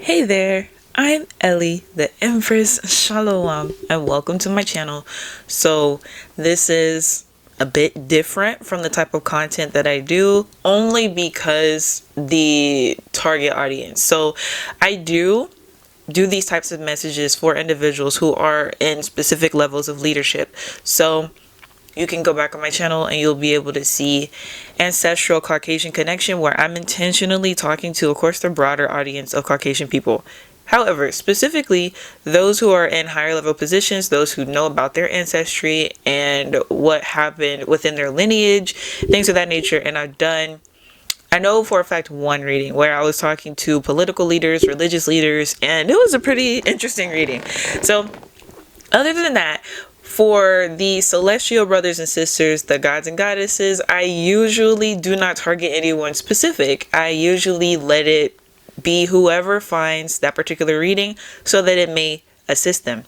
Hey there, I'm Ellie, the Empress. Shalom, and welcome to my channel. So this is a bit different from the type of content that I do, only because the target audience. So I do these types of messages for individuals who are in specific levels of leadership. So you can go back on my channel and you'll be able to see Ancestral Caucasian Connection, where I'm intentionally talking to, of course, the broader audience of Caucasian people. However, specifically those who are in higher level positions, those who know about their ancestry and what happened within their lineage, things of that nature. And I know for a fact one reading where I was talking to political leaders, religious leaders, and it was a pretty interesting reading. So other than that, for the celestial brothers and sisters, the gods and goddesses, I usually do not target anyone specific. I usually let it be whoever finds that particular reading so that it may assist them.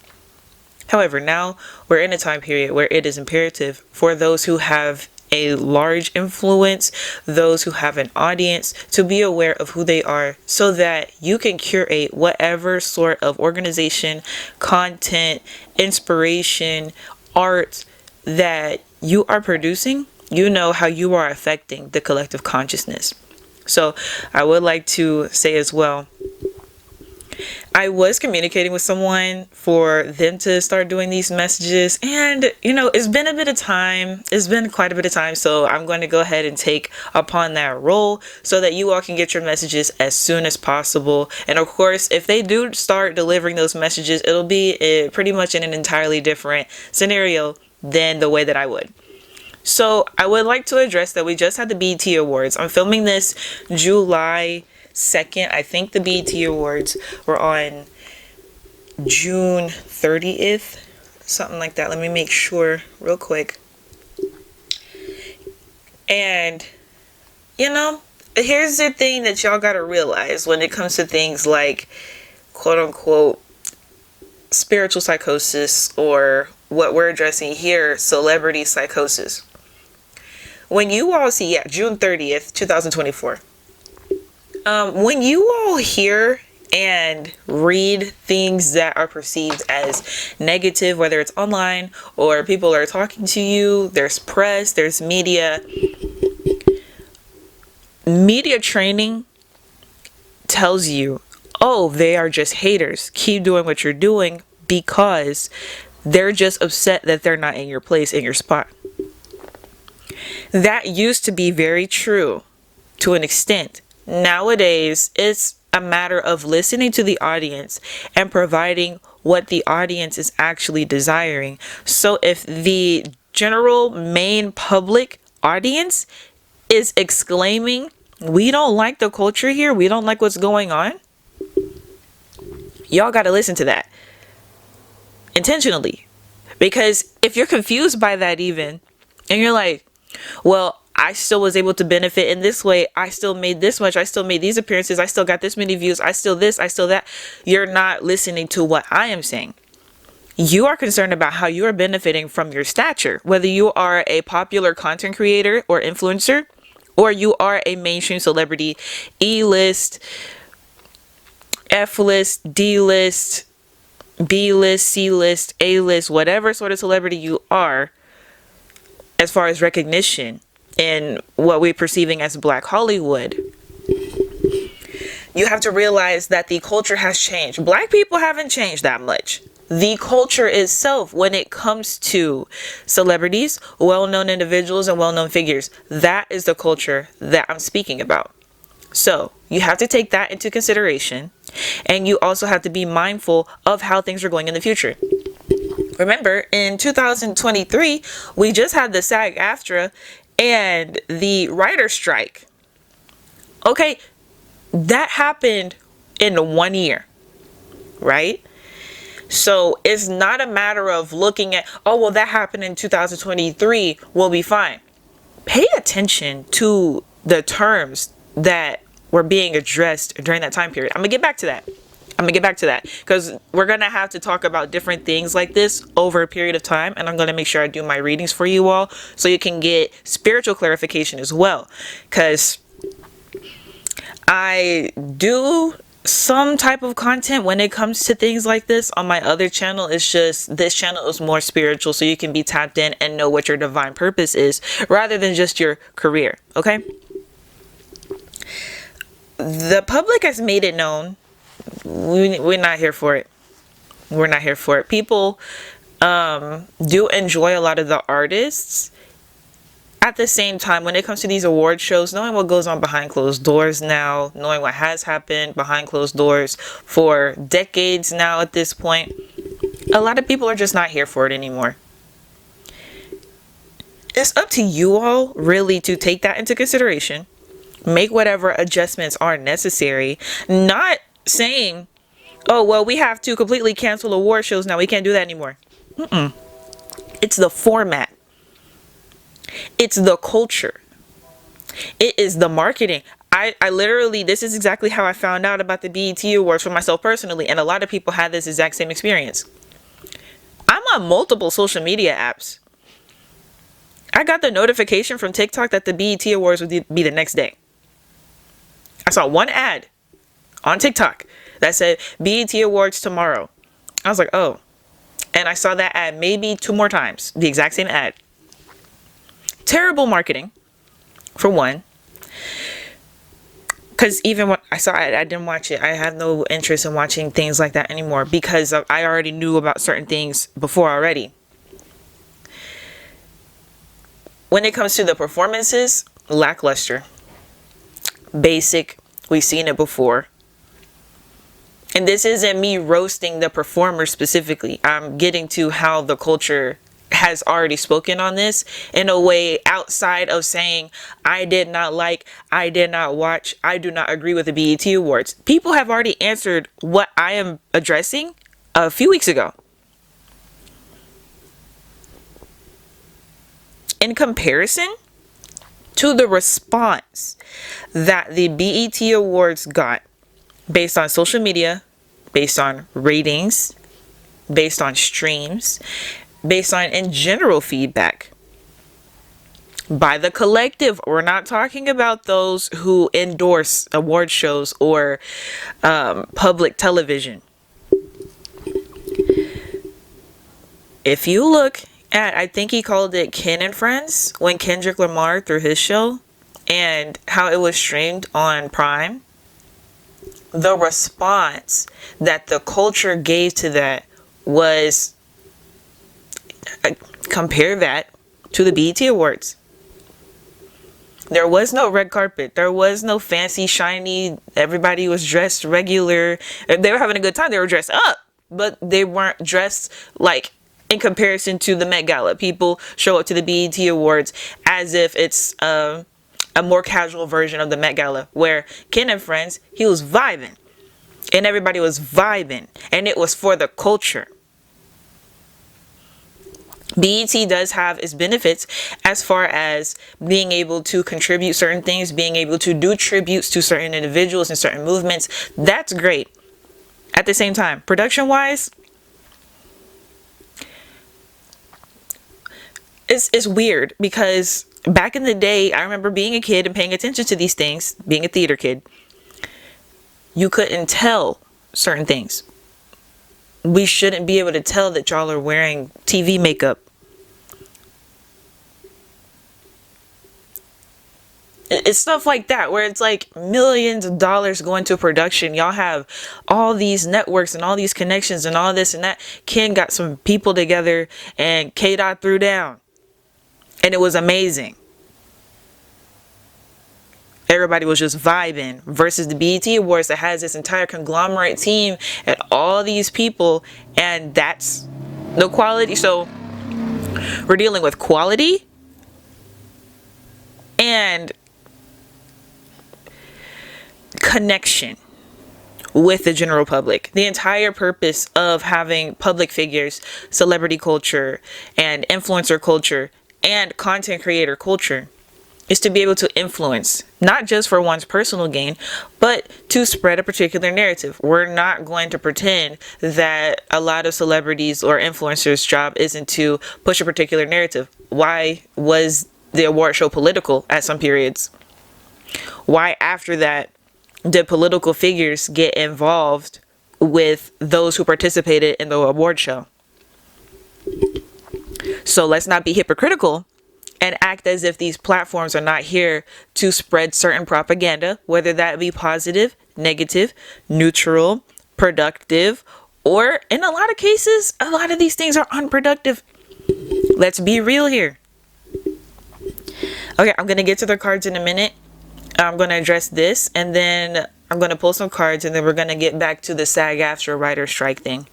However, now we're in a time period where it is imperative for those who have a large influence, those who have an audience, to be aware of who they are so that you can curate whatever sort of organization, content, inspiration, art that you are producing. You know how you are affecting the collective consciousness. So I would like to say as well, I was communicating with someone for them to start doing these messages, and it's been a bit of time. It's been quite a bit of time, so I'm going to go ahead and take upon that role so that you all can get your messages as soon as possible. And of course, if they do start delivering those messages, it'll be pretty much in an entirely different scenario than the way that I would. So I would like to address that we just had the BET Awards. I'm filming this July 2nd. I think the BET Awards were on June 30th, something like that. Let me make sure real quick. And here's the thing that y'all gotta realize when it comes to things like quote unquote spiritual psychosis, or what we're addressing here, celebrity psychosis. When you all see, June 30th, 2024. When you all hear and read things that are perceived as negative, whether it's online or people are talking to you, there's press, there's media training tells you, oh, they are just haters. Keep doing what you're doing because they're just upset that they're not in your place, in your spot. That used to be very true to an extent. Nowadays, it's a matter of listening to the audience and providing what the audience is actually desiring. So if the general main public audience is exclaiming, we don't like the culture here, we don't like what's going on, y'all got to listen to that intentionally. Because if you're confused by that even, and you're like, well, I still was able to benefit in this way, I still made this much, I still made these appearances, I still got this many views, I still this, I still that, you're not listening to what I am saying. You are concerned about how you are benefiting from your stature, whether you are a popular content creator or influencer, or you are a mainstream celebrity, E-list, F-list, D-list, B-list, C-list, A-list, whatever sort of celebrity you are, as far as recognition in what we're perceiving as Black Hollywood. You have to realize that the culture has changed. Black people haven't changed that much. The culture itself, when it comes to celebrities, well-known individuals, and well-known figures, that is the culture that I'm speaking about. So you have to take that into consideration, and you also have to be mindful of how things are going in the future. Remember, in 2023, we just had the SAG-AFTRA and the writer's strike. Okay, that happened in 1 year, right? So it's not a matter of looking at, oh, well, that happened in 2023, we'll be fine. Pay attention to the terms that were being addressed during that time period. I'm gonna get back to that because we're gonna have to talk about different things like this over a period of time, and I'm gonna make sure I do my readings for you all so you can get spiritual clarification as well, because I do some type of content when it comes to things like this on my other channel. It's just this channel is more spiritual, so you can be tapped in and know what your divine purpose is rather than just your career. Okay, the public has made it known we're not here for it. We're not here for it. People do enjoy a lot of the artists. At the same time, when it comes to these award shows, knowing what goes on behind closed doors now, knowing what has happened behind closed doors for decades now at this point, a lot of people are just not here for it anymore. It's up to you all really to take that into consideration, make whatever adjustments are necessary, not saying, oh, well, we have to completely cancel award shows now. We can't do that anymore. It's the format. It's the culture. It is the marketing. I literally, this is exactly how I found out about the BET Awards for myself personally. And a lot of people had this exact same experience. I'm on multiple social media apps. I got the notification from TikTok that the BET Awards would be the next day. I saw one ad on TikTok that said BET Awards tomorrow. I was like, oh. And I saw that ad maybe 2 more times. The exact same ad. Terrible marketing, for one. Because even when I saw it, I didn't watch it. I have no interest in watching things like that anymore because I already knew about certain things before already. When it comes to the performances, lackluster. Basic. We've seen it before. And this isn't me roasting the performer specifically. I'm getting to how the culture has already spoken on this in a way outside of saying, I did not like, I did not watch, I do not agree with the BET Awards. People have already answered what I am addressing a few weeks ago. In comparison to the response that the BET Awards got based on social media, based on ratings, based on streams, based on in general feedback by the collective. We're not talking about those who endorse award shows or public television. If you look at, I think he called it Ken and Friends when Kendrick Lamar threw his show and how it was streamed on Prime, the response that the culture gave to that was, compare that to the BET Awards. There was no red carpet. There was no fancy, shiny, everybody was dressed regular. They were having a good time. They were dressed up, but they weren't dressed like, in comparison to the Met Gala. People show up to the BET Awards as if it's a more casual version of the Met Gala, where Ken and Friends, he was vibing. And everybody was vibing. And it was for the culture. BET does have its benefits as far as being able to contribute certain things, being able to do tributes to certain individuals and certain movements. That's great. At the same time, production-wise, it's weird because back in the day, I remember being a kid and paying attention to these things, being a theater kid. You couldn't tell certain things. We shouldn't be able to tell that y'all are wearing TV makeup. It's stuff like that where it's like millions of dollars going to production. Y'all have all these networks and all these connections and all this and that. Ken got some people together and K-Dot threw down. And it was amazing. Everybody was just vibing versus the BET Awards that has this entire conglomerate team and all these people, and that's the quality. So we're dealing with quality and connection with the general public. The entire purpose of having public figures, celebrity culture, and influencer culture, and content creator culture is to be able to influence, not just for one's personal gain, but to spread a particular narrative. We're not going to pretend that a lot of celebrities or influencers' job isn't to push a particular narrative. Why was the award show political at some periods? Why after that did political figures get involved with those who participated in the award show? So let's not be hypocritical and act as if these platforms are not here to spread certain propaganda, whether that be positive, negative, neutral, productive, or in a lot of cases, a lot of these things are unproductive. Let's be real here. Okay, I'm going to get to the cards in a minute. I'm going to address this, and then I'm going to pull some cards, and then we're going to get back to the SAG-AFTRA writer strike thing.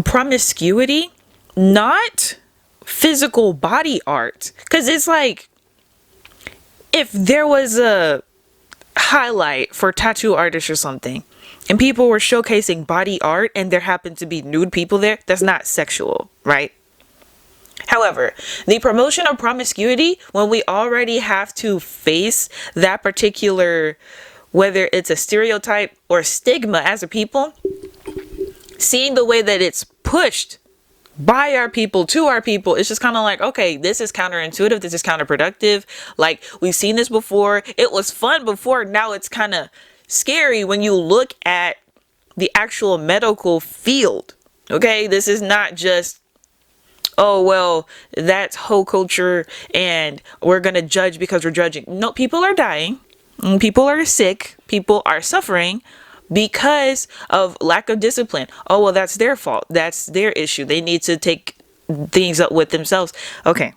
Promiscuity, not physical body art. Because it's like, if there was a highlight for tattoo artists or something, and people were showcasing body art, and there happened to be nude people there, that's not sexual, right? However, the promotion of promiscuity, when we already have to face that particular, whether it's a stereotype or stigma as a people, seeing the way that it's pushed by our people to our people, it's just kind of like, okay, this is counterintuitive, this is counterproductive. Like, we've seen this before, it was fun before, now it's kind of scary when you look at the actual medical field. Okay, this is not just, oh, well, that's whole culture and we're going to judge because we're judging. No, people are dying. People are sick. People are suffering because of lack of discipline. Oh, well, that's their fault. That's their issue. They need to take things up with themselves. Okay.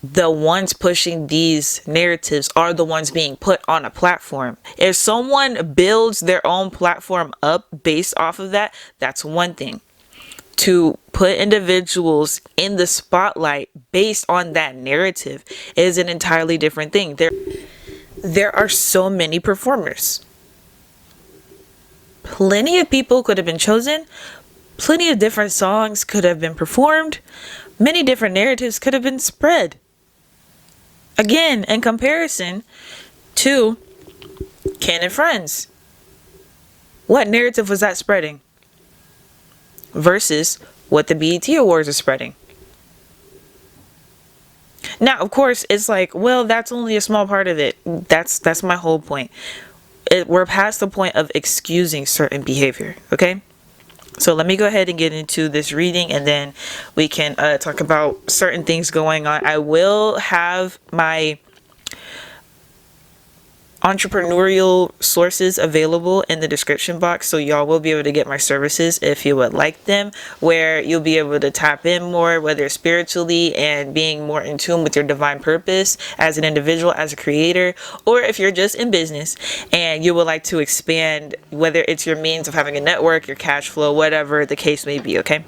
The ones pushing these narratives are the ones being put on a platform. If someone builds their own platform up based off of that, that's one thing. To put individuals in the spotlight based on that narrative is an entirely different thing. There are so many performers. Plenty of people could have been chosen. Plenty of different songs could have been performed. Many different narratives could have been spread. Again, in comparison to Ken and Friends, what narrative was that spreading? Versus what the BET Awards are spreading. Now, of course, it's like, well, that's only a small part of it. That's my whole point. We're past the point of excusing certain behavior, okay? So let me go ahead and get into this reading, and then we can talk about certain things going on. I will have my entrepreneurial sources available in the description box, so y'all will be able to get my services if you would like them, where you'll be able to tap in more, whether spiritually and being more in tune with your divine purpose as an individual, as a creator, or if you're just in business and you would like to expand, whether it's your means of having a network, your cash flow, whatever the case may be. Okay.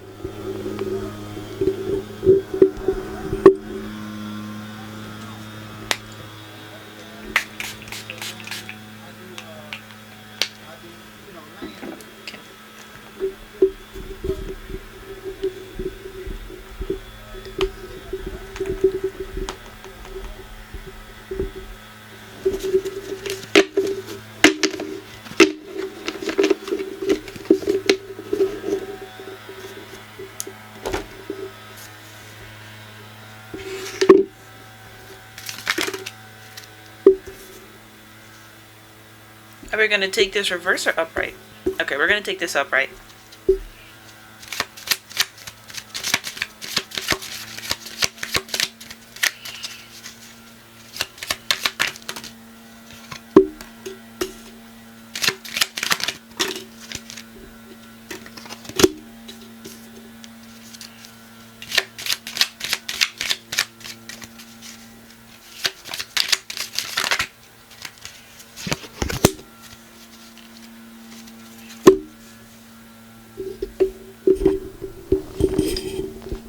Are we going to take this reverse or upright? Okay, we're going to take this upright.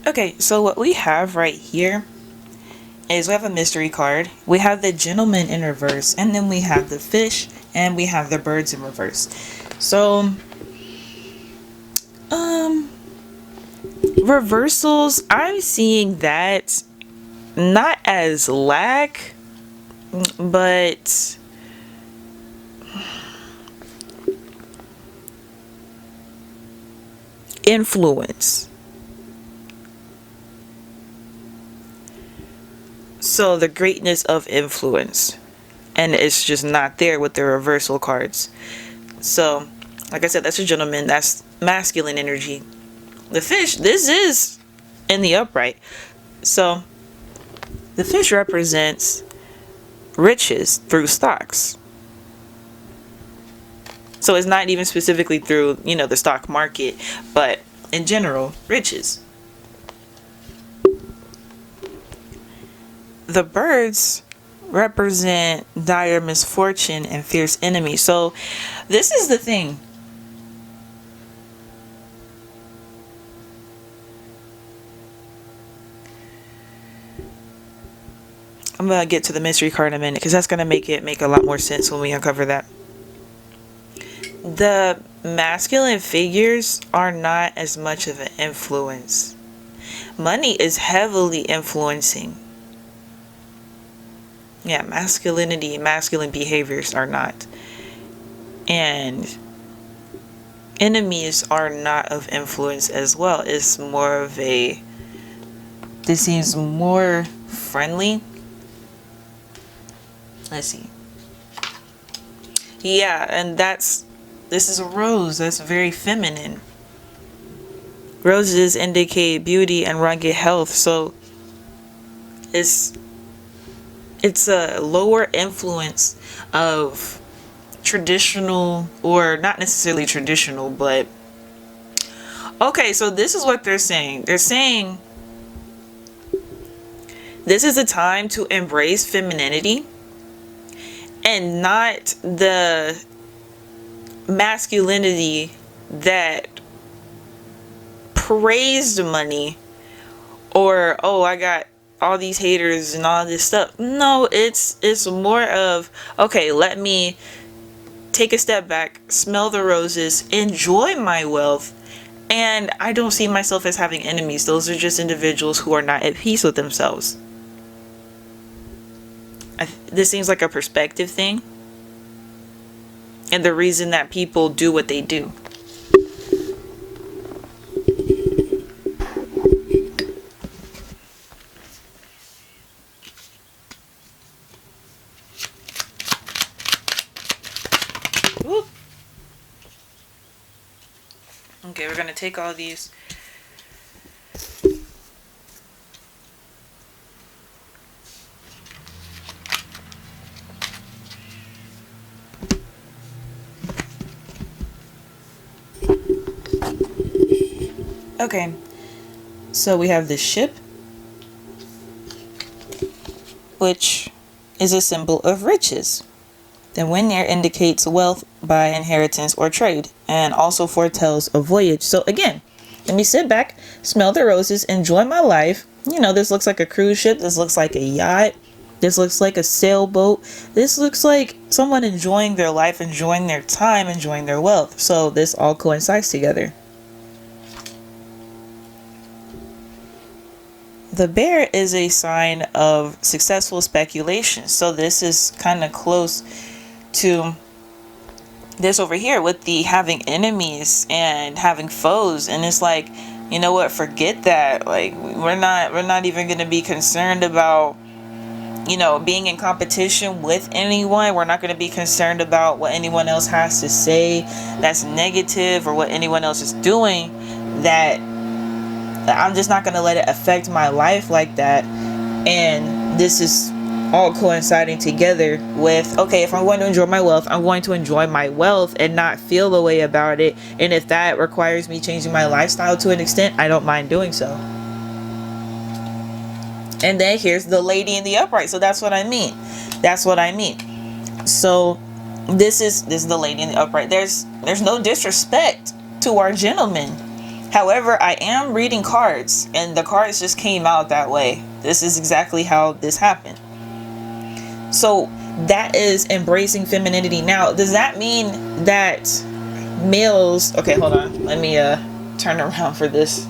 Okay, so what we have right here is we have a mystery card. We have the gentleman in reverse, and then we have the fish, and we have the birds in reverse. So, reversals, I'm seeing that not as lack, but influence. So the greatness of influence, and it's just not there with the reversal cards. So like I said, that's a gentleman, that's masculine energy. The fish, this is in the upright. So the fish represents riches through stocks. So it's not even specifically through, the stock market, but in general, riches. The birds represent dire misfortune and fierce enemies. So this is the thing. I'm going to get to the mystery card in a minute because that's going to make a lot more sense when we uncover that. The masculine figures are not as much of an influence. Money is heavily influencing. Yeah, masculinity, masculine behaviors are not. And enemies are not of influence as well. It's more of this seems more friendly. Let's see. Yeah, and this is a rose. That's very feminine. Roses indicate beauty and rugged health. So it's a lower influence of traditional, or not necessarily traditional, but okay, so this is what they're saying. They're saying this is a time to embrace femininity and not the masculinity that praised money, or I got all these haters and all this stuff. No, it's more of, okay, let me take a step back, smell the roses, enjoy my wealth, and I don't see myself as having enemies. Those are just individuals who are not at peace with themselves. This seems like a perspective thing, and the reason that people do what they do. Whoop. Okay, we're gonna take all these. Okay, so we have this ship, which is a symbol of riches. The Windmere indicates wealth by inheritance or trade, and also foretells a voyage. So again, let me sit back, smell the roses, enjoy my life. This looks like a cruise ship. This looks like a yacht. This looks like a sailboat. This looks like someone enjoying their life, enjoying their time, enjoying their wealth. So this all coincides together. The bear is a sign of successful speculation. So this is kind of close to this over here with the having enemies and having foes. And it's like, you know what, forget that. Like, we're not even going to be concerned about, being in competition with anyone. We're not going to be concerned about what anyone else has to say that's negative, or what anyone else is doing. That I'm just not going to let it affect my life like that. And this is all coinciding together with, okay, if I'm going to enjoy my wealth, I'm going to enjoy my wealth and not feel the way about it. And if that requires me changing my lifestyle to an extent, I don't mind doing so. And then here's the lady in the upright. So that's what I mean. So this is the lady in the upright. There's no disrespect to our gentlemen. However, I am reading cards, and the cards just came out that way. This is exactly how this happened. So that is embracing femininity. Now, does that mean that males... Okay, hold on. Let me turn around for this.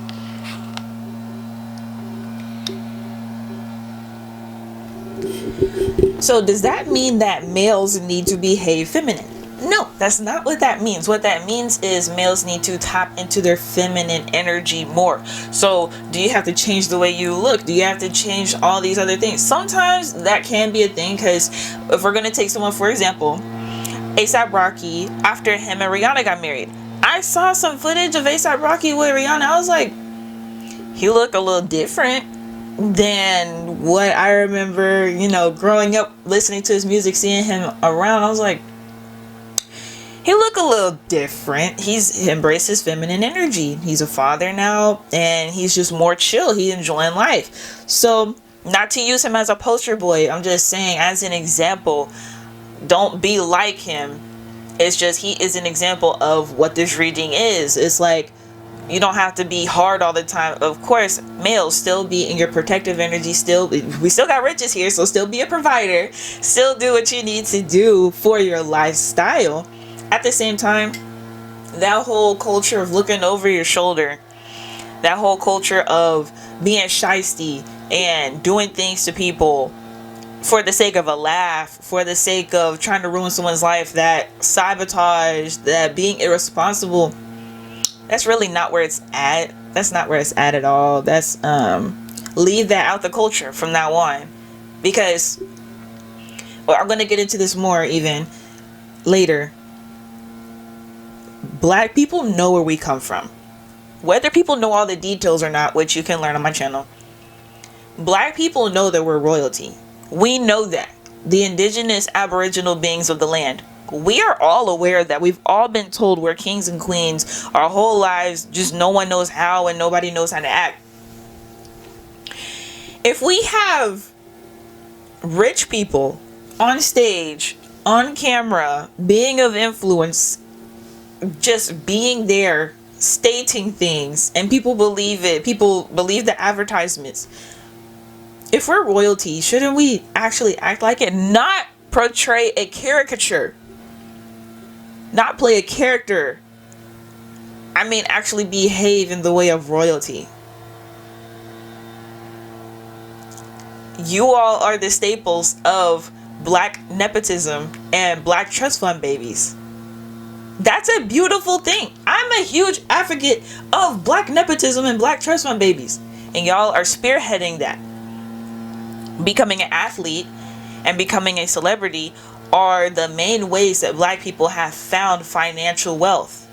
So does that mean that males need to behave feminine? No. No, that's not what that means. What that means is males need to tap into their feminine energy more. So, do you have to change the way you look? Do you have to change all these other things? Sometimes that can be a thing, because if we're going to take someone, for example, A$AP Rocky, after him and Rihanna got married, I saw some footage of A$AP Rocky with Rihanna. I was like, he looked a little different than what I remember, growing up, listening to his music, seeing him around. I was like, he look a little different. He's embraced his feminine energy. He's a father now, and he's just more chill. He's enjoying life. So, not to use him as a poster boy, I'm just saying, as an example, don't be like him. It's just, he is an example of what this reading is. It's like, you don't have to be hard all the time. Of course, males, still be in your protective energy. We still got riches here, so still be a provider. Still do what you need to do for your lifestyle. At the same time, that whole culture of looking over your shoulder, that whole culture of being shysty and doing things to people for the sake of a laugh, for the sake of trying to ruin someone's life, that sabotage, that being irresponsible, that's really not where it's at. That's not where it's at all. That's leave that out the culture from now on, because, well, I'm going to get into this more even later. Black people know where we come from. Whether people know all the details or not, which you can learn on my channel, Black people know that we're royalty. We know that. The indigenous aboriginal beings of the land. We are all aware that we've all been told we're kings and queens our whole lives, just no one knows how and nobody knows how to act. If we have rich people on stage, on camera, being of influence, just being there, stating things, and people believe it, people believe the advertisements. If we're royalty, shouldn't we actually act like it? Not portray a caricature. Not play a character. I mean, actually behave in the way of royalty. You all are the staples of Black nepotism and Black trust fund babies. That's a beautiful thing. I'm a huge advocate of Black nepotism and Black trust fund babies. And y'all are spearheading that. Becoming an athlete and becoming a celebrity are the main ways that Black people have found financial wealth.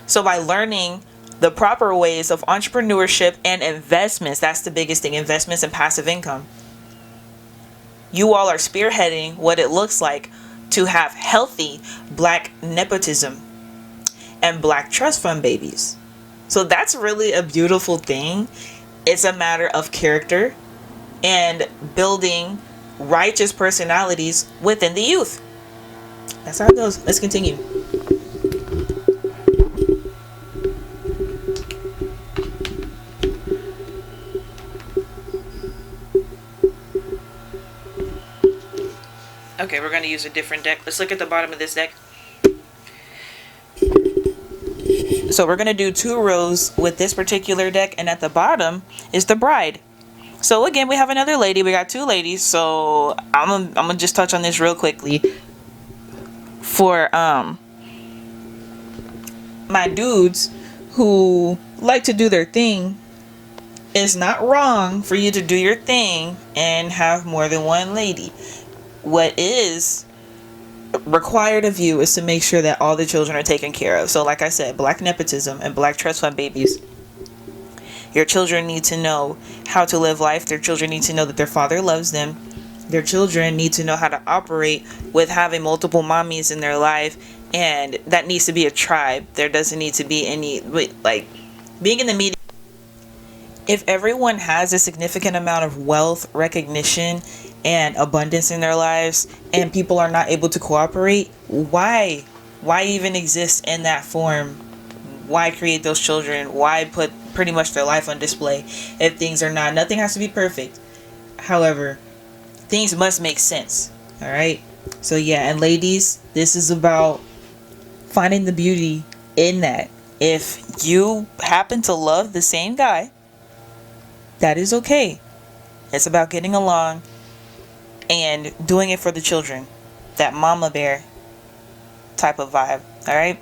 So by learning the proper ways of entrepreneurship and investments, that's the biggest thing, investments and passive income. You all are spearheading what it looks like to have healthy Black nepotism and Black trust fund babies. So that's really a beautiful thing. It's a matter of character and building righteous personalities within the youth. That's how it goes. Let's continue. Okay, we're going to use a different deck. Let's look at the bottom of this deck. So we're going to do 2 rows with this particular deck, and at the bottom is the bride. So again, we have another lady. We got 2 ladies. So I'm gonna just touch on this real quickly. For my dudes who like to do their thing, it's not wrong for you to do your thing and have more than one lady. What is required of you is to make sure that all the children are taken care of. So like I said, Black nepotism and Black trust fund babies. Your children need to know how to live life. Their children need to know that their father loves them. Their children need to know how to operate with having multiple mommies in their life. And that needs to be a tribe. There doesn't need to be any, like, being in the media. If everyone has a significant amount of wealth, recognition, and abundance in their lives, and people are not able to cooperate, why even exist in that form? Why create those children? Why put pretty much their life on display if things are not? Nothing has to be perfect. However, things must make sense. All right. So yeah, and ladies, this is about finding the beauty in that. If you happen to love the same guy, that is okay. It's about getting along and doing it for the children. That mama bear type of vibe. All right.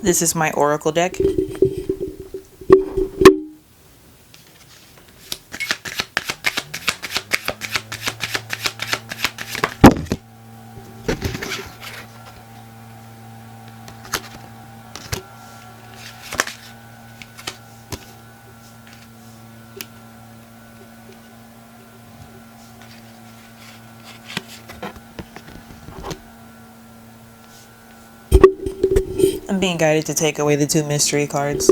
This is my oracle deck. I'm being guided to take away the 2 mystery cards.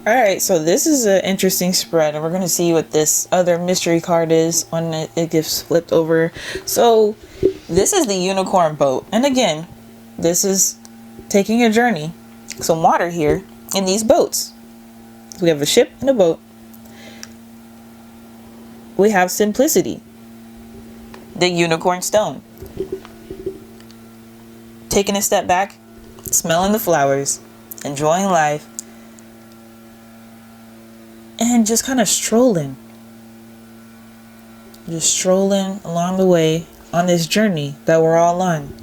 Alright, so this is an interesting spread, and we're going to see what this other mystery card is when it gets flipped over. So, this is the unicorn boat. And again, this is taking a journey. Some water here in these boats. So we have a ship and a boat. We have simplicity. The unicorn stone. Taking a step back, smelling the flowers, enjoying life, and just kind of strolling. Just strolling along the way on this journey that we're all on.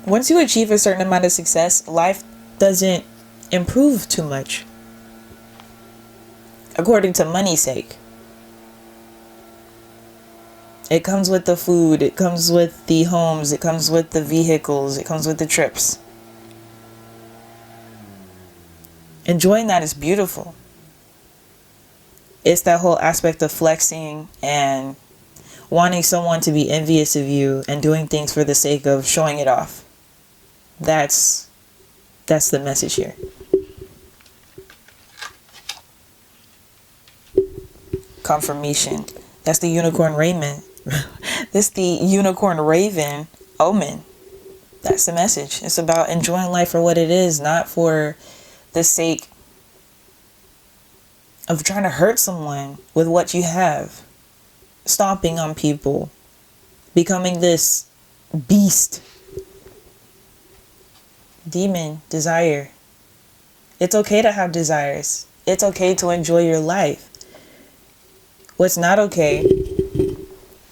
Once you achieve a certain amount of success, life doesn't improve too much. According to money's sake. It comes with the food, it comes with the homes, it comes with the vehicles, it comes with the trips. Enjoying that is beautiful. It's that whole aspect of flexing and wanting someone to be envious of you and doing things for the sake of showing it off. That's the message here. Confirmation. That's the unicorn raven. That's the unicorn raven omen. That's the message. It's about enjoying life for what it is, not for the sake of trying to hurt someone with what you have. Stomping on people. Becoming this beast. Demon. Desire. It's okay to have desires. It's okay to enjoy your life. What's not okay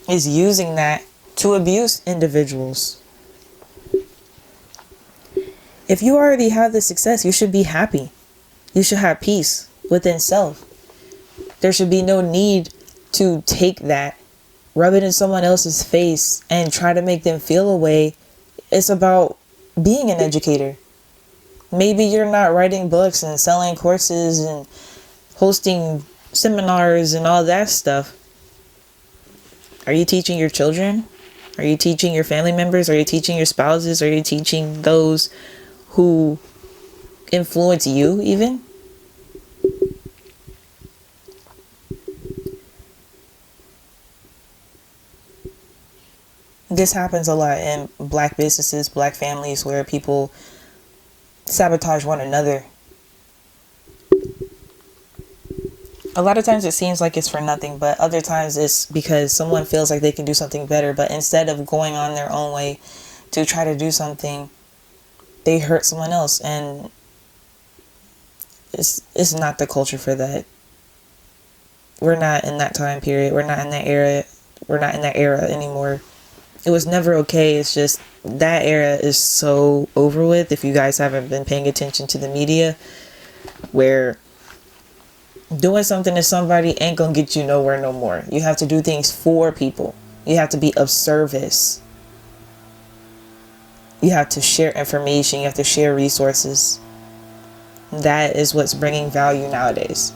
is using that to abuse individuals. If you already have the success, you should be happy. You should have peace within self. There should be no need to take that, rub it in someone else's face, and try to make them feel a way. It's about being an educator. Maybe you're not writing books and selling courses and hosting seminars and all that stuff. Are you teaching your children? Are you teaching your family members? Are you teaching your spouses? Are you teaching those who influence you even? This happens a lot in black businesses, black families, where people sabotage one another. A lot of times it seems like it's for nothing, but other times it's because someone feels like they can do something better, but instead of going on their own way to try to do something, they hurt someone else, and it's not the culture for that. We're not in that time period. We're not in that era. We're not in that era anymore. It was never okay. It's just that era is so over with. If you guys haven't been paying attention to the media, where doing something to somebody ain't gonna get you nowhere no more. You have to do things for people. You have to be of service. You have to share information. You have to share resources. That is what's bringing value nowadays.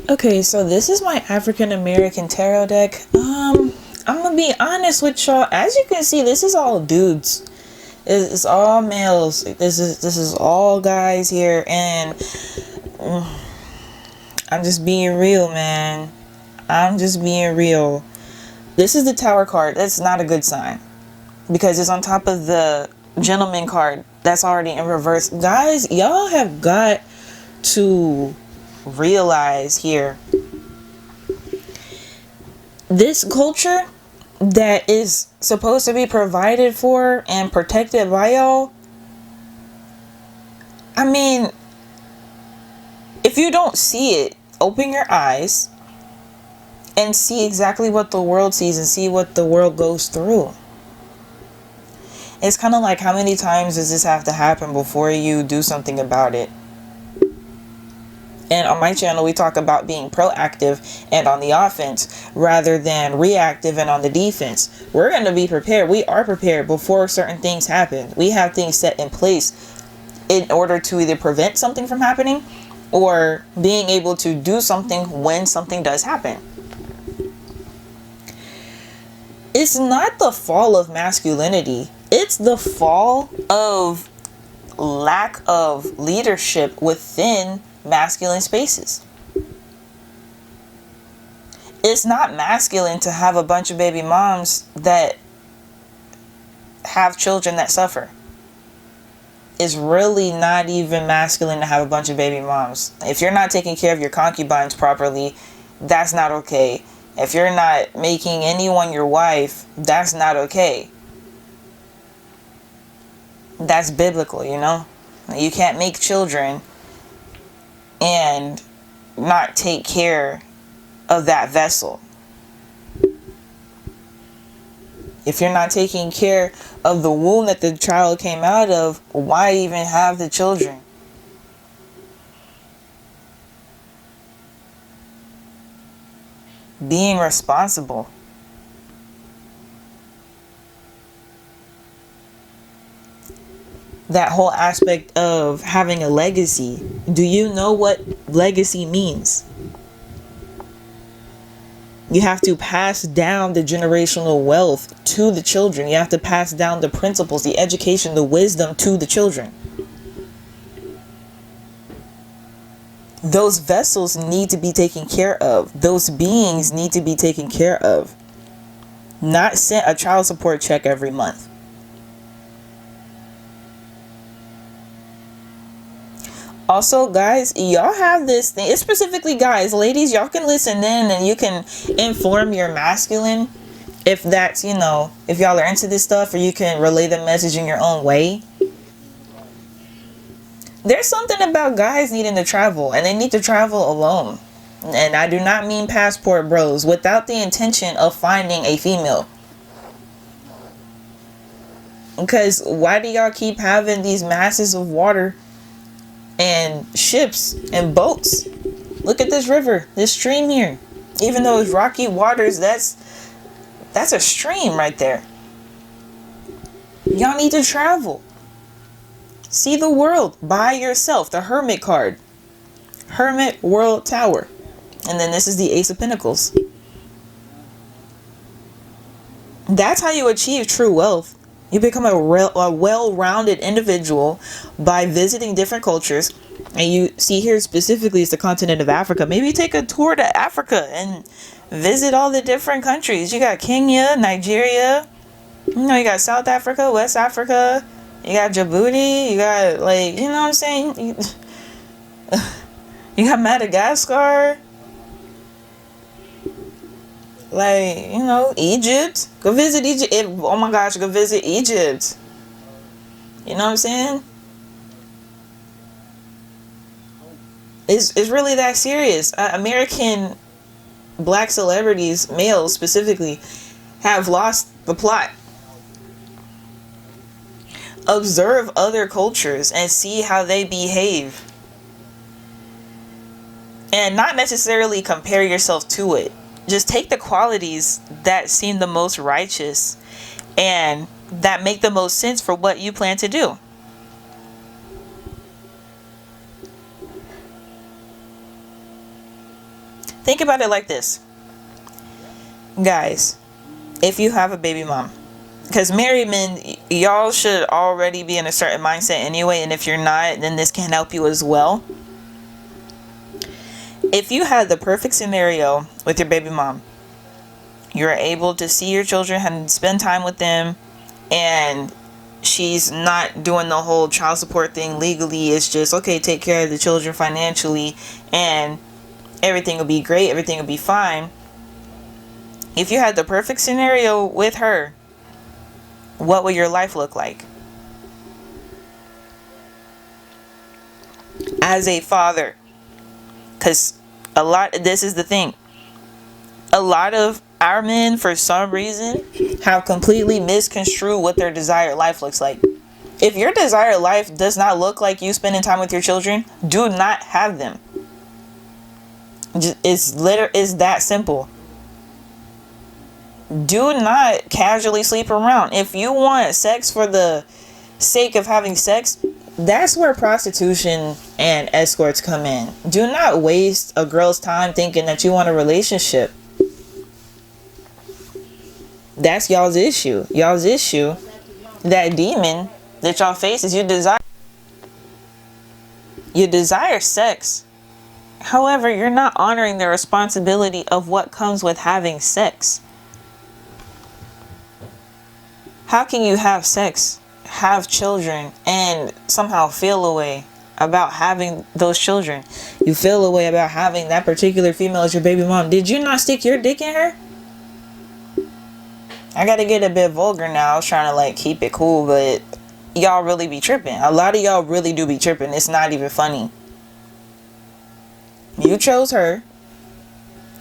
Okay, so this is my African American tarot deck. I'm gonna be honest with y'all. As you can see, this is all dudes. It's all males. This is all guys here, and I'm just being real, man. I'm just being real. This is the Tower card. That's not a good sign because it's on top of the Gentleman card that's already in reverse. Guys, y'all have got to realize here, this culture that is supposed to be provided for and protected by y'all, I mean, if you don't see it, open your eyes and see exactly what the world sees and see what the world goes through. It's kind of like, how many times does this have to happen before you do something about it? And on my channel, we talk about being proactive and on the offense rather than reactive and on the defense. We're going to be prepared. We are prepared before certain things happen. We have things set in place in order to either prevent something from happening or being able to do something when something does happen. It's not the fall of masculinity. It's the fall of lack of leadership within masculine spaces. It's not masculine to have a bunch of baby moms that have children that suffer. It's really not even masculine to have a bunch of baby moms. If you're not taking care of your concubines properly, that's not okay. If you're not making anyone your wife, that's not okay. That's biblical, you know? You can't make children and not take care of that vessel. If you're not taking care of the womb that the child came out of, why even have the children? Being responsible. That whole aspect of having a legacy. Do you know what legacy means? You have to pass down the generational wealth to the children. You have to pass down the principles, the education, the wisdom to the children. Those vessels need to be taken care of. Those beings need to be taken care of. Not sent a child support check every month. Also, guys, y'all have this thing. It's specifically guys. Ladies, y'all can listen in and you can inform your masculine if that's, you know, if y'all are into this stuff, or you can relay the message in your own way. There's something about guys needing to travel, and they need to travel alone. And I do not mean passport bros, without the intention of finding a female. Because why do y'all keep having these masses of water and ships and boats? Look at this river, this stream here. Even though it's rocky waters, that's a stream right there. Y'all need to travel. See the world by yourself. The Hermit card. Hermit World Tower. And then this is the Ace of Pentacles. That's how you achieve true wealth. You become a well-rounded individual by visiting different cultures. And you see here specifically is the continent of Africa. Maybe take a tour to Africa and visit all the different countries. You got Kenya, Nigeria. You know, you got South Africa, West Africa. You got Djibouti. You got, like, you know what I'm saying? You got Madagascar. Like, you know, Egypt. Go visit Egypt. Oh my gosh, go visit Egypt. You know what I'm saying? It's really that serious. American black celebrities, males specifically, have lost the plot. Observe other cultures and see how they behave. And not necessarily compare yourself to it. Just take the qualities that seem the most righteous and that make the most sense for what you plan to do. Think about it like this. Guys, if you have a baby mom, because married men, y'all should already be in a certain mindset anyway, and if you're not, then this can help you as well. If you had the perfect scenario with your baby mom, you're able to see your children and spend time with them, and she's not doing the whole child support thing legally. It's just, okay, take care of the children financially, and everything will be great, everything will be fine. If you had the perfect scenario with her, what would your life look like? As a father. Because this is the thing. A lot of our men, for some reason, have completely misconstrued what their desired life looks like. If your desired life does not look like you spending time with your children, do not have them. It's that simple. Do not casually sleep around. If you want sex for the sake of having sex, that's where prostitution and escorts come in. Do not waste a girl's time thinking that you want a relationship. That's y'all's issue. Y'all's issue, that demon that y'all face, is you desire sex. However, you're not honoring the responsibility of what comes with having sex. How can you have sex, have children, and somehow feel a way about having those children? You feel a way about having that particular female as your baby mom. Did you not stick your dick in her? I gotta get a bit vulgar now. I was trying to keep it cool, but y'all really be tripping. A lot of y'all really do be tripping. It's not even funny. You chose her.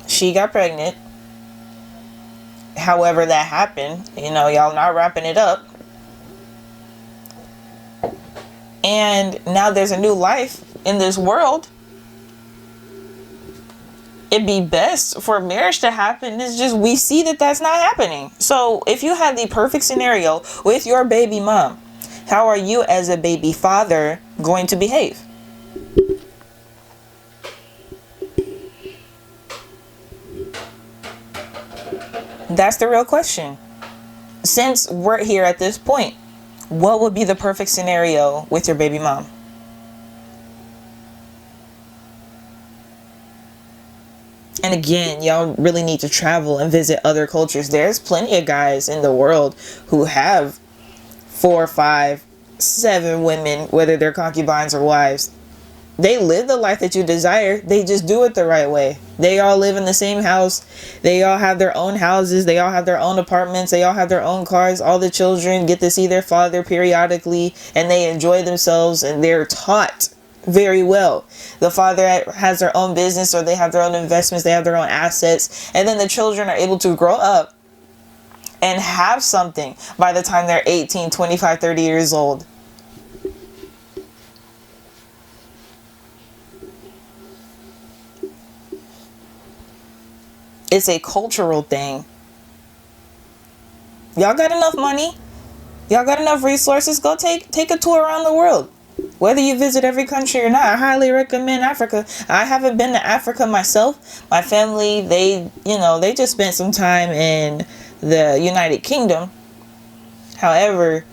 She got pregnant. However that happened, y'all not wrapping it up. And now there's a new life in this world. It'd be best for marriage to happen. It's just we see that that's not happening. So if you had the perfect scenario with your baby mom, how are you as a baby father going to behave? That's the real question. Since we're here at this point, what would be the perfect scenario with your baby mom? And again, y'all really need to travel and visit other cultures. There's plenty of guys in the world who have 4, 5, 7 women, whether they're concubines or wives. They live the life that you desire. They just do it the right way. They all live in the same house. They all have their own houses. They all have their own apartments. They all have their own cars. All the children get to see their father periodically, and they enjoy themselves, and they're taught very well. The father has their own business, or they have their own investments. They have their own assets. And then the children are able to grow up and have something by the time they're 18, 25, 30 years old. It's a cultural thing. Y'all got enough money? Y'all got enough resources? Go take a tour around the world. Whether you visit every country or not, I highly recommend Africa. I haven't been to Africa myself. My family, they just spent some time in the United Kingdom. However,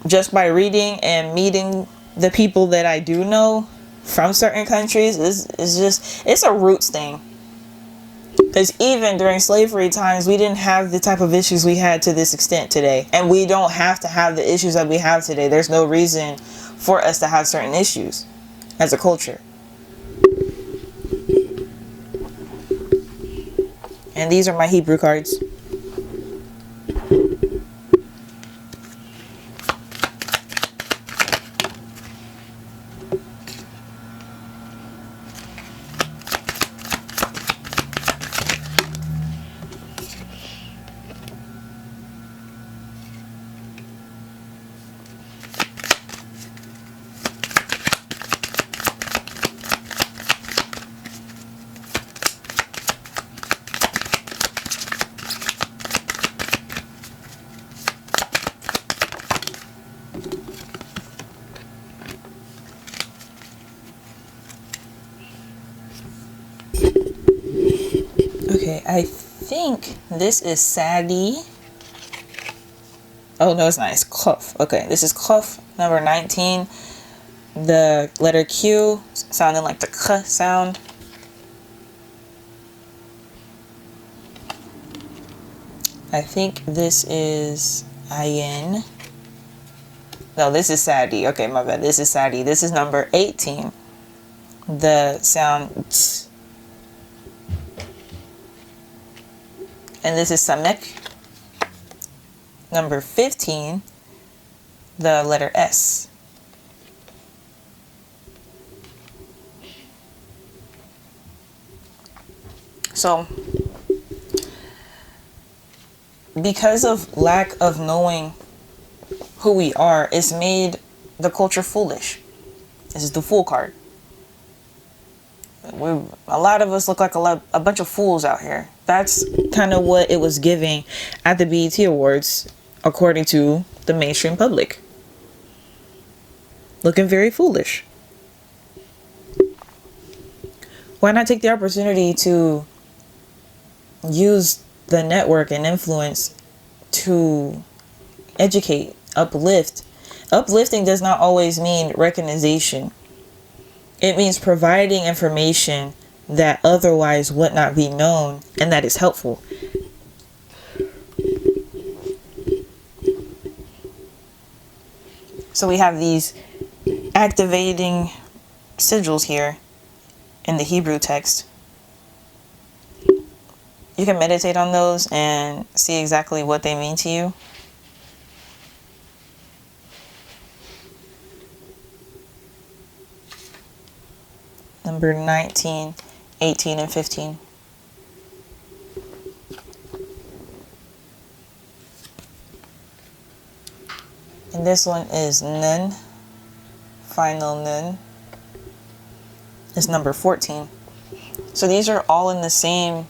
just by reading and meeting the people that I do know from certain countries, it's a roots thing. Because even during slavery times, we didn't have the type of issues we had to this extent today. And we don't have to have the issues that we have today. There's no reason for us to have certain issues as a culture. And these are my Hebrew cards. I think this is Sadie. Oh, no, it's not. It's Cuff. Okay, this is Cuff number 19. The letter Q sounding like the K sound. I think this is IN. No, this is Sadie. Okay, my bad. This is Sadie. This is number 18. The sound T. And this is Samek. Number 15. The letter S. So, because of lack of knowing who we are, it's made the culture foolish. This is the fool card. A lot of us look like a bunch of fools out here. That's kind of what it was giving at the BET Awards, according to the mainstream public. Looking very foolish. Why not take the opportunity to use the network and influence to educate, uplift? Uplifting does not always mean recognition. It means providing information that otherwise would not be known and that is helpful. So we have these activating sigils here in the Hebrew text. You can meditate on those and see exactly what they mean to you. Number 19, 18, and 15. And this one is Nun. Final Nun. It's number 14. So these are all in the same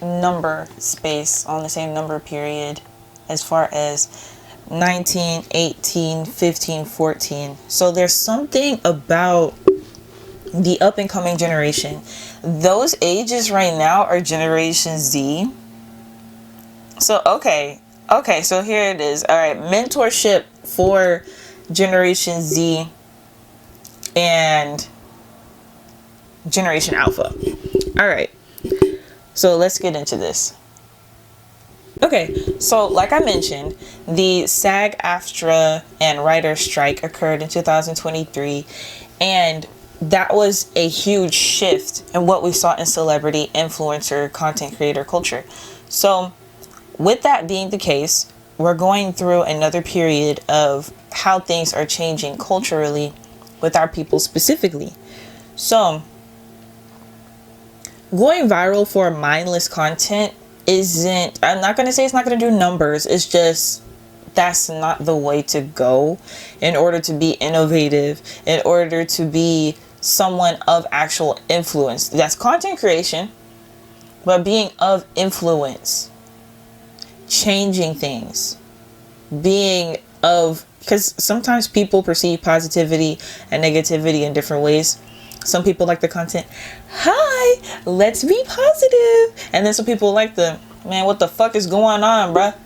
number space, on the same number period, as far as 19, 18, 15, 14. So there's something about the up and coming generation. Those ages right now are Generation Z. So okay, so here it is. All right, mentorship for Generation Z and Generation Alpha. All right, so let's get into this. Okay, so like I mentioned, the SAG-AFTRA and writer strike occurred in 2023, and that was a huge shift in what we saw in celebrity, influencer, content creator culture. So with that being the case, we're going through another period of how things are changing culturally with our people specifically. So going viral for mindless content isn't, I'm not going to say it's not going to do numbers. It's just, that's not the way to go in order to be innovative, in order to be someone of actual influence. That's content creation, but being of influence, changing things, being of, because sometimes people perceive positivity and negativity in different ways. Some people like the content, hi, let's be positive. And then some people like the, man, what the fuck is going on, bruh?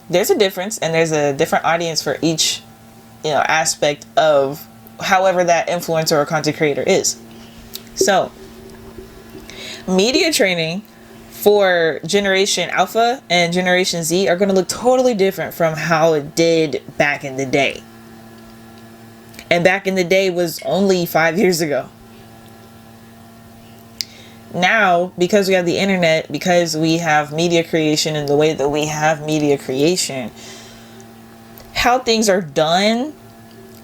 There's a difference, and there's a different audience for each, aspect of however that influencer or content creator is. So, media training for Generation Alpha and Generation Z are going to look totally different from how it did back in the day. And back in the day was only 5 years ago. Now, because we have the internet, because we have media creation and the way that we have media creation, how things are done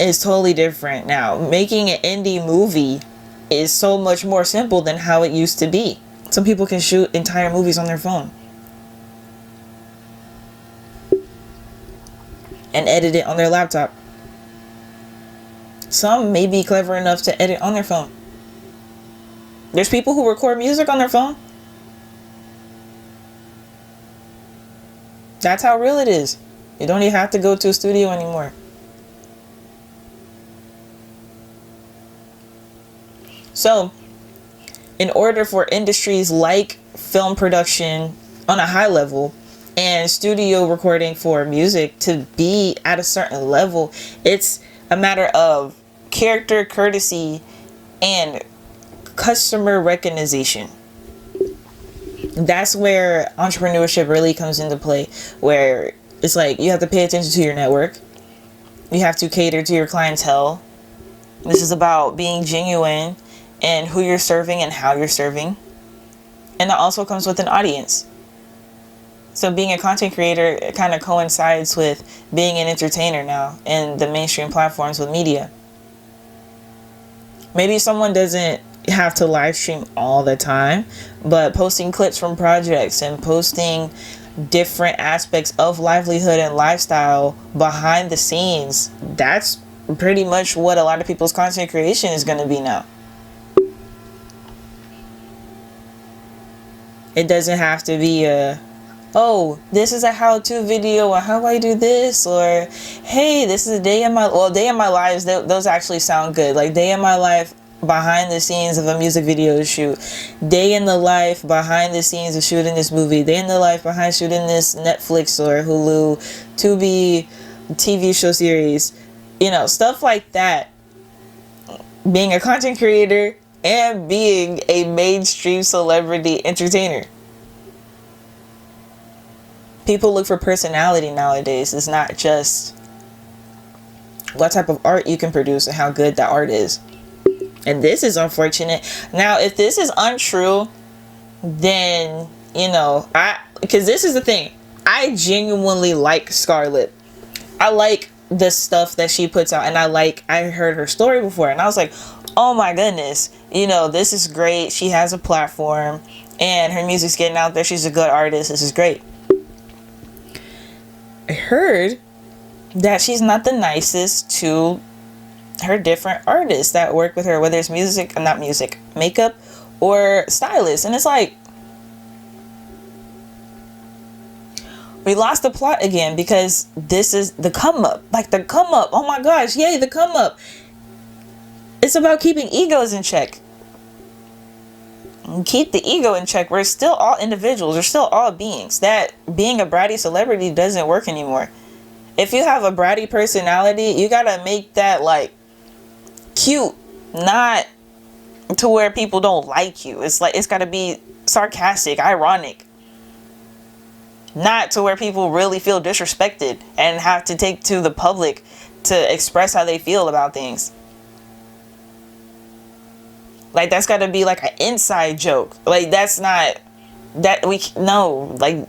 is totally different now. Making an indie movie is so much more simple than how it used to be. Some people can shoot entire movies on their phone and edit it on their laptop. Some may be clever enough to edit on their phone. There's people who record music on their phone. That's how real it is. You don't even have to go to a studio anymore. So, in order for industries like film production on a high level and studio recording for music to be at a certain level, it's a matter of character, courtesy, and customer recognition. That's where entrepreneurship really comes into play, where it's like you have to pay attention to your network. You have to cater to your clientele. This is about being genuine and who you're serving and how you're serving. And that also comes with an audience. So being a content creator, it kind of coincides with being an entertainer now in the mainstream platforms with media. Maybe someone doesn't have to live stream all the time, but posting clips from projects and posting different aspects of livelihood and lifestyle behind the scenes, that's pretty much what a lot of people's content creation is going to be now. It doesn't have to be oh, this is a how-to video, or how do I do this, or hey, this is a day in my lives. Those actually sound good. Like day in my life behind the scenes of a music video shoot, day in the life behind the scenes of shooting this movie, day in the life behind shooting this Netflix or Hulu, Tubi TV show series, stuff like that. Being a content creator and being a mainstream celebrity entertainer. People look for personality nowadays. It's not just what type of art you can produce and how good that art is. And this is unfortunate. Now, if this is untrue, then, because this is the thing. I genuinely like Scarlett. I like the stuff that she puts out. And I heard her story before. And I was like, oh my goodness. This is great. She has a platform. And her music's getting out there. She's a good artist. This is great. I heard that she's not the nicest to her different artists that work with her, whether it's makeup or stylists. And it's like, we lost the plot again, because this is the come up. Like the come up. Oh my gosh, yay, the come up. It's about keeping egos in check. Keep the ego in check. We're still all individuals. We're still all beings. That being a bratty celebrity doesn't work anymore. If you have a bratty personality, you gotta make that like cute, not to where people don't like you. It's like, it's gotta be sarcastic, ironic, not to where people really feel disrespected and have to take to the public to express how they feel about things. Like, that's got to be like an inside joke. Like, that's not that we no, like,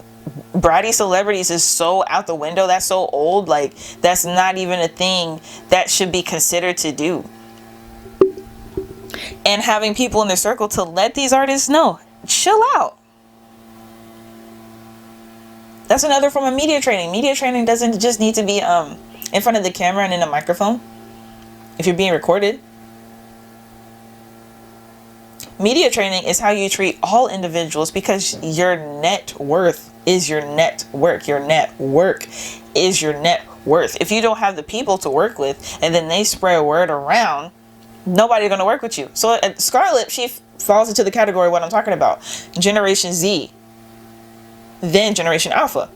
bratty celebrities is so out the window. That's so old. Like, that's not even a thing that should be considered to do. And having people in their circle to let these artists know, chill out. That's another form of media training. Media training doesn't just need to be in front of the camera and in a microphone. If you're being recorded. Media training is how you treat all individuals, because your net worth is your network. Your network is your net worth. If you don't have the people to work with and then they spread word around, nobody's going to work with you. So Scarlett, she falls into the category of what I'm talking about. Generation Z, then Generation Alpha.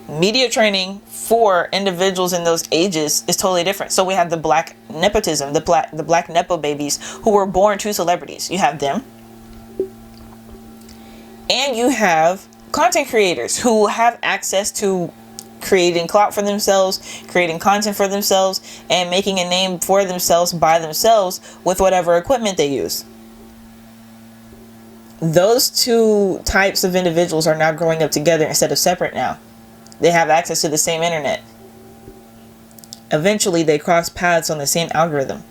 Media training for individuals in those ages is totally different. So we have the black nepotism, the black nepo babies who were born to celebrities. You have them. And you have content creators who have access to creating clout for themselves, creating content for themselves, and making a name for themselves by themselves with whatever equipment they use. Those two types of individuals are now growing up together instead of separate now. They have access to the same internet. Eventually, they cross paths on the same algorithm.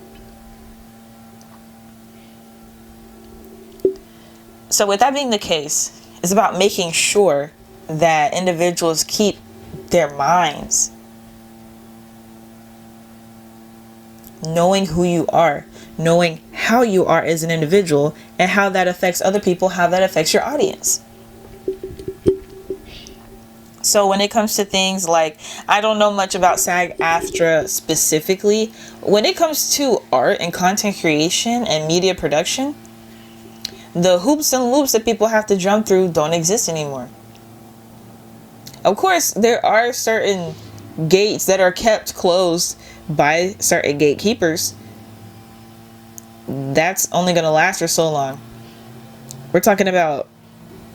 So with that being the case, it's about making sure that individuals keep their minds, knowing who you are, knowing how you are as an individual, and how that affects other people, how that affects your audience. So when it comes to things like, I don't know much about SAG-AFTRA specifically. When it comes to art and content creation and media production, The hoops and loops that people have to jump through don't exist anymore. Of course, there are certain gates that are kept closed by certain gatekeepers. That's only going to last for so long. We're talking about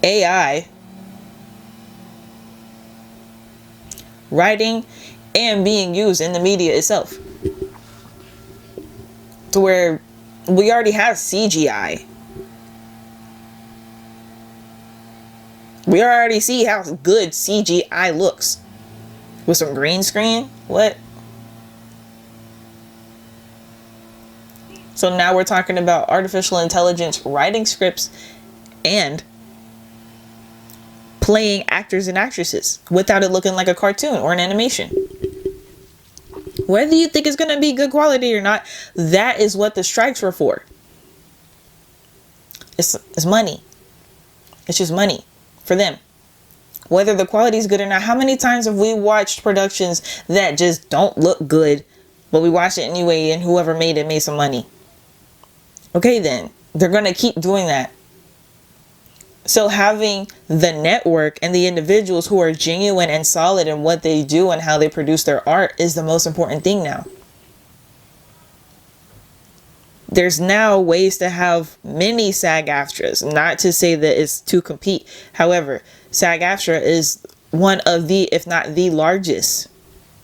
AI writing and being used in the media itself, to where we already have CGI. We already see how good CGI looks with some green screen. What? So now we're talking about artificial intelligence writing scripts and playing actors and actresses without it looking like a cartoon or an animation. Whether you think it's going to be good quality or not, that is what the strikes were for. It's money. It's just money for them. Whether the quality is good or not. How many times have we watched productions that just don't look good, but we watch it anyway, and whoever made it made some money? Okay, then they're going to keep doing that. So having the network and the individuals who are genuine and solid in what they do and how they produce their art is the most important thing now. There's now ways to have many SAG-AFTRAs, not to say that it's to compete. However, SAG-AFTRA is one of the, if not the largest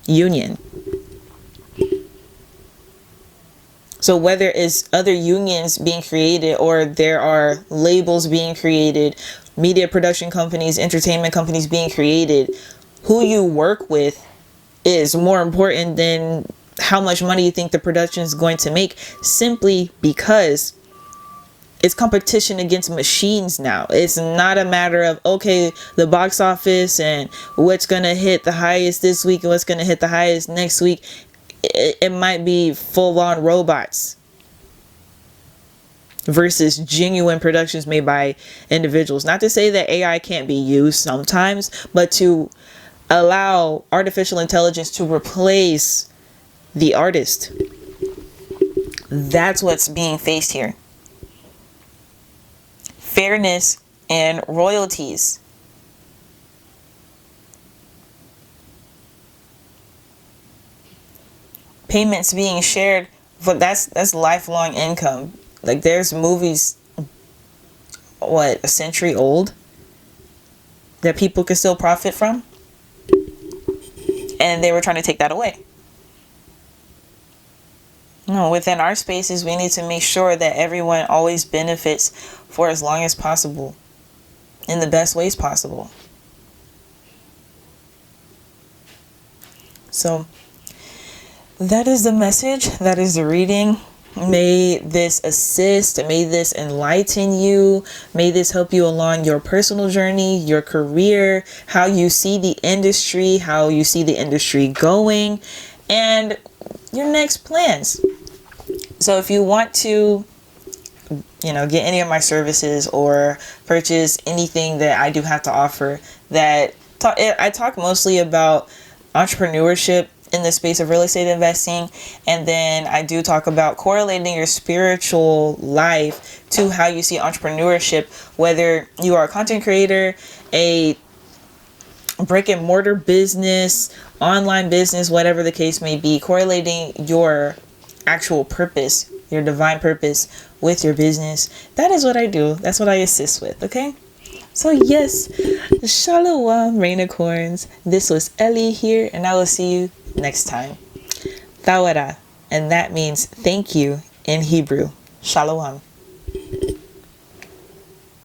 union. So whether it's other unions being created or there are labels being created, media production companies, entertainment companies being created, who you work with is more important than how much money you think the production is going to make, simply because it's competition against machines now. It's not a matter of, okay, the box office and what's going to hit the highest this week and what's going to hit the highest next week. It might be full-on robots versus genuine productions made by individuals. Not to say that AI can't be used sometimes, but to allow artificial intelligence to replace the artist. That's what's being faced here. Fairness and royalties. Payments being shared, but that's lifelong income. Like, there's movies, what, a century old, that people can still profit from, and they were trying to take that away. No, within our spaces, we need to make sure that everyone always benefits for as long as possible, in the best ways possible. So that is the message. That is the reading. May this assist. May this enlighten you. May this help you along your personal journey, your career, how you see the industry, how you see the industry going, and your next plans. So if you want to, get any of my services or purchase anything that I do have to offer, I talk mostly about entrepreneurship in the space of real estate investing, and then I do talk about correlating your spiritual life to how you see entrepreneurship, whether you are a content creator, a brick and mortar business, online business, whatever the case may be, correlating your actual purpose, your divine purpose with your business. That is what I do. That's what I assist with. Okay. So yes, Shalom, Rainicorns. This was Ellie here, and I will see you next time. Tawara, and that means thank you in Hebrew. Shalom.